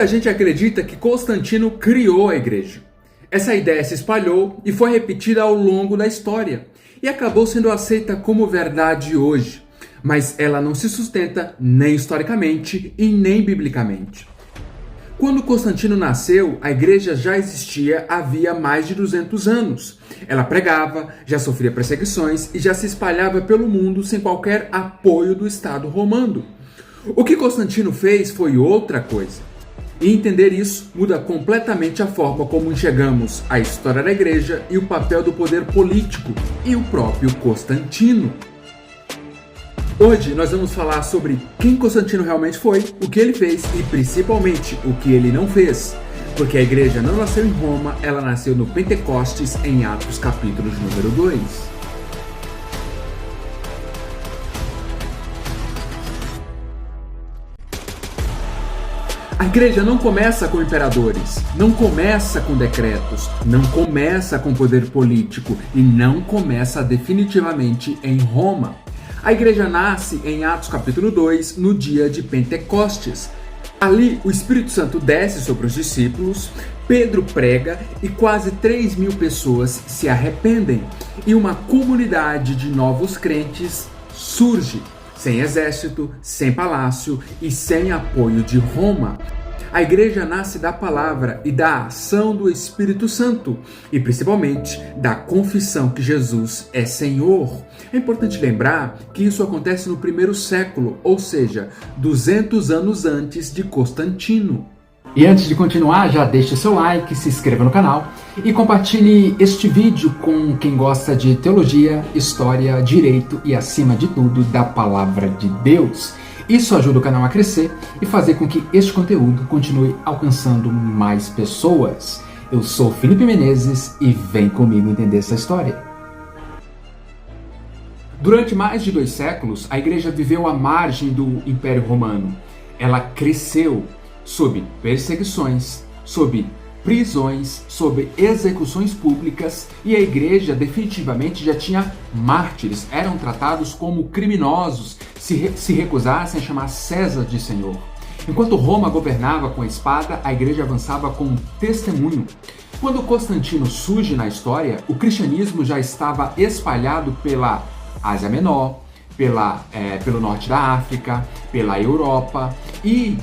A gente acredita que Constantino criou a igreja. Essa ideia se espalhou e foi repetida ao longo da história e acabou sendo aceita como verdade hoje, mas ela não se sustenta nem historicamente e nem biblicamente. Quando Constantino nasceu, a igreja já existia havia mais de 200 anos. Ela pregava, já sofria perseguições e já se espalhava pelo mundo sem qualquer apoio do Estado romano. O que Constantino fez foi outra coisa. E entender isso muda completamente a forma como enxergamos a história da igreja e o papel do poder político e o próprio Constantino. Hoje nós vamos falar sobre quem Constantino realmente foi, o que ele fez e principalmente o que ele não fez. Porque a igreja não nasceu em Roma, ela nasceu no Pentecostes em Atos capítulo número 2. A igreja não começa com imperadores, não começa com decretos, não começa com poder político e não começa definitivamente em Roma. A igreja nasce em Atos capítulo 2, no dia de Pentecostes. Ali o Espírito Santo desce sobre os discípulos, Pedro prega e quase 3.000 pessoas se arrependem. E uma comunidade de novos crentes surge, sem exército, sem palácio e sem apoio de Roma. A igreja nasce da palavra e da ação do Espírito Santo e principalmente da confissão que Jesus é Senhor. É importante lembrar que isso acontece no primeiro século, ou seja, 200 anos antes de Constantino. E antes de continuar, já deixe seu like, se inscreva no canal e compartilhe este vídeo com quem gosta de teologia, história, direito e, acima de tudo, da palavra de Deus. Isso ajuda o canal a crescer e fazer com que este conteúdo continue alcançando mais pessoas. Eu sou Felipe Menezes e vem comigo entender essa história. Durante mais de 2 séculos, a igreja viveu à margem do Império Romano. Ela cresceu sob perseguições, sob prisões, sob execuções públicas e a igreja definitivamente já tinha mártires, eram tratados como criminosos se recusassem a chamar César de Senhor. Enquanto Roma governava com a espada, a igreja avançava com testemunho. Quando Constantino surge na história, o cristianismo já estava espalhado pela Ásia Menor, pelo norte da África, pela Europa e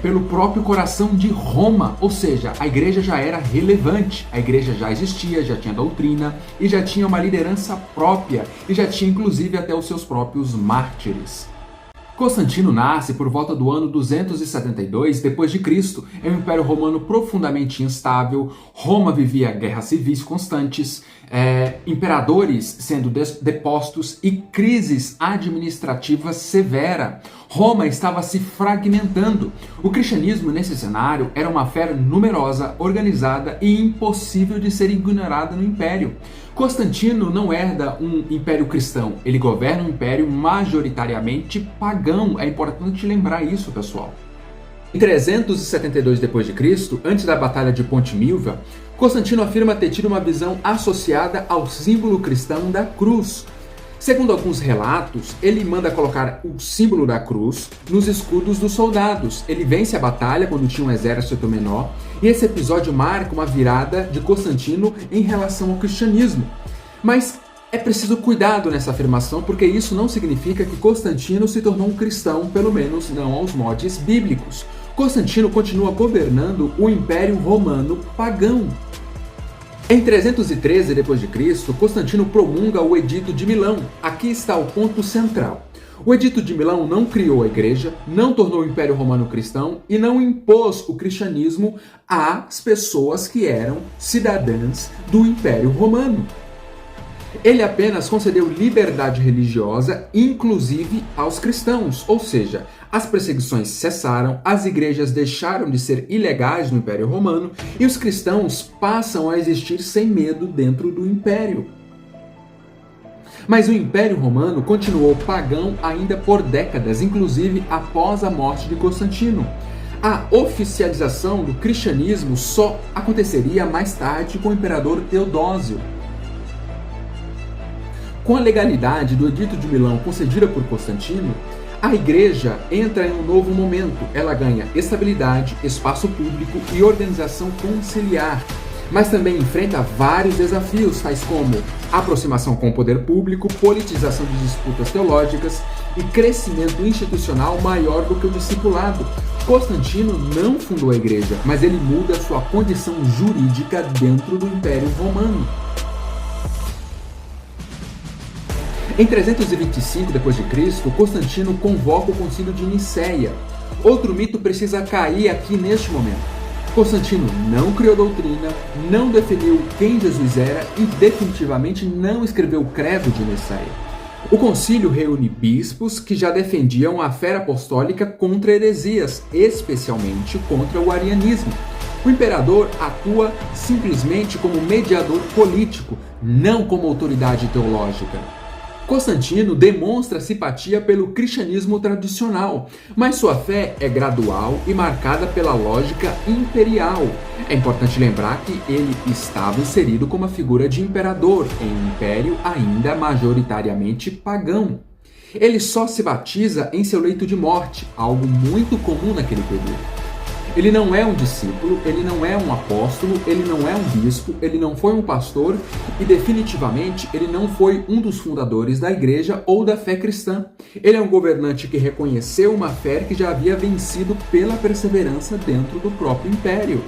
pelo próprio coração de Roma, ou seja, a igreja já era relevante, a igreja já existia, já tinha doutrina e já tinha uma liderança própria e já tinha inclusive até os seus próprios mártires. Constantino nasce por volta do ano 272 d.C. em um império romano profundamente instável, Roma vivia guerras civis constantes, imperadores sendo depostos e crises administrativas severas. Roma estava se fragmentando. O cristianismo nesse cenário era uma fé numerosa, organizada e impossível de ser ignorada no império. Constantino não herda um império cristão, ele governa um império majoritariamente pagão. É importante lembrar isso, pessoal. Em 372 d.C., antes da Batalha de Ponte Milvia, Constantino afirma ter tido uma visão associada ao símbolo cristão da cruz. Segundo alguns relatos, ele manda colocar o símbolo da cruz nos escudos dos soldados. Ele vence a batalha quando tinha um exército menor, e esse episódio marca uma virada de Constantino em relação ao cristianismo. Mas é preciso cuidado nessa afirmação, porque isso não significa que Constantino se tornou um cristão, pelo menos não aos moldes bíblicos. Constantino continua governando o Império Romano pagão. Em 313 d.C., Constantino promulga o Edito de Milão. Aqui está o ponto central. O Edito de Milão não criou a igreja, não tornou o Império Romano cristão e não impôs o cristianismo às pessoas que eram cidadãs do Império Romano. Ele apenas concedeu liberdade religiosa, inclusive aos cristãos, ou seja, as perseguições cessaram, as igrejas deixaram de ser ilegais no Império Romano e os cristãos passam a existir sem medo dentro do Império. Mas o Império Romano continuou pagão ainda por décadas, inclusive após a morte de Constantino. A oficialização do cristianismo só aconteceria mais tarde com o imperador Teodósio. Com a legalidade do Edito de Milão concedida por Constantino, A igreja entra em um novo momento, ela ganha estabilidade, espaço público e organização conciliar, mas também enfrenta vários desafios, tais como aproximação com o poder público, politização de disputas teológicas e crescimento institucional maior do que o discipulado. Constantino não fundou a igreja, mas ele muda sua condição jurídica dentro do Império Romano. Em 325 d.C., Constantino convoca o Concílio de Nicéia. Outro mito precisa cair aqui neste momento. Constantino não criou doutrina, não definiu quem Jesus era e definitivamente não escreveu o credo de Nicéia. O concílio reúne bispos que já defendiam a fé apostólica contra heresias, especialmente contra o arianismo. O imperador atua simplesmente como mediador político, não como autoridade teológica. Constantino demonstra simpatia pelo cristianismo tradicional, mas sua fé é gradual e marcada pela lógica imperial. É importante lembrar que ele estava inserido como a figura de imperador em um império ainda majoritariamente pagão. Ele só se batiza em seu leito de morte, algo muito comum naquele período. Ele não é um discípulo, ele não é um apóstolo, ele não é um bispo, ele não foi um pastor e definitivamente ele não foi um dos fundadores da igreja ou da fé cristã. Ele é um governante que reconheceu uma fé que já havia vencido pela perseverança dentro do próprio império.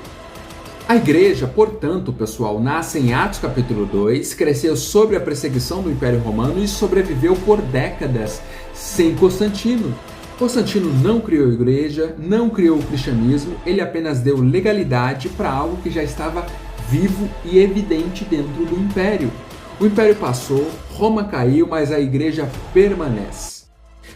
A igreja, portanto, pessoal, nasce em Atos capítulo 2, cresceu sob a perseguição do Império Romano e sobreviveu por décadas sem Constantino. Constantino não criou a igreja, não criou o cristianismo, ele apenas deu legalidade para algo que já estava vivo e evidente dentro do império. O império passou, Roma caiu, mas a igreja permanece.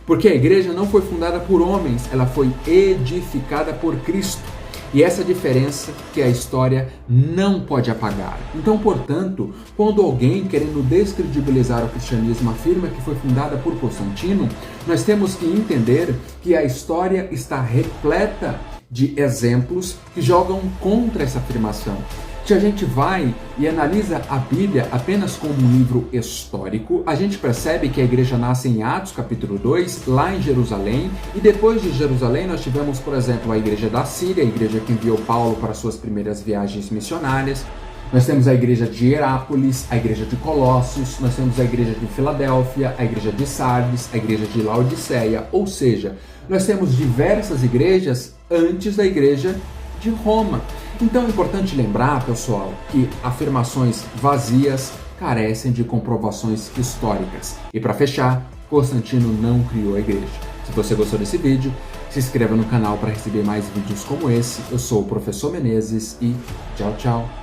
Porque a igreja não foi fundada por homens, ela foi edificada por Cristo. E essa diferença que a história não pode apagar. Então, portanto, quando alguém querendo descredibilizar o cristianismo afirma que foi fundada por Constantino, nós temos que entender que a história está repleta de exemplos que jogam contra essa afirmação. Se a gente vai e analisa a Bíblia apenas como um livro histórico, a gente percebe que a igreja nasce em Atos capítulo 2, lá em Jerusalém, e depois de Jerusalém nós tivemos, por exemplo, a igreja da Síria, a igreja que enviou Paulo para suas primeiras viagens missionárias. Nós temos a igreja de Herápolis, a igreja de Colossos, nós temos a igreja de Filadélfia, a igreja de Sardes, a igreja de Laodiceia, ou seja, nós temos diversas igrejas antes da igreja de Roma. Então é importante lembrar, pessoal, que afirmações vazias carecem de comprovações históricas. E para fechar, Constantino não criou a igreja. Se você gostou desse vídeo, se inscreva no canal para receber mais vídeos como esse. Eu sou o Professor Menezes e tchau, tchau!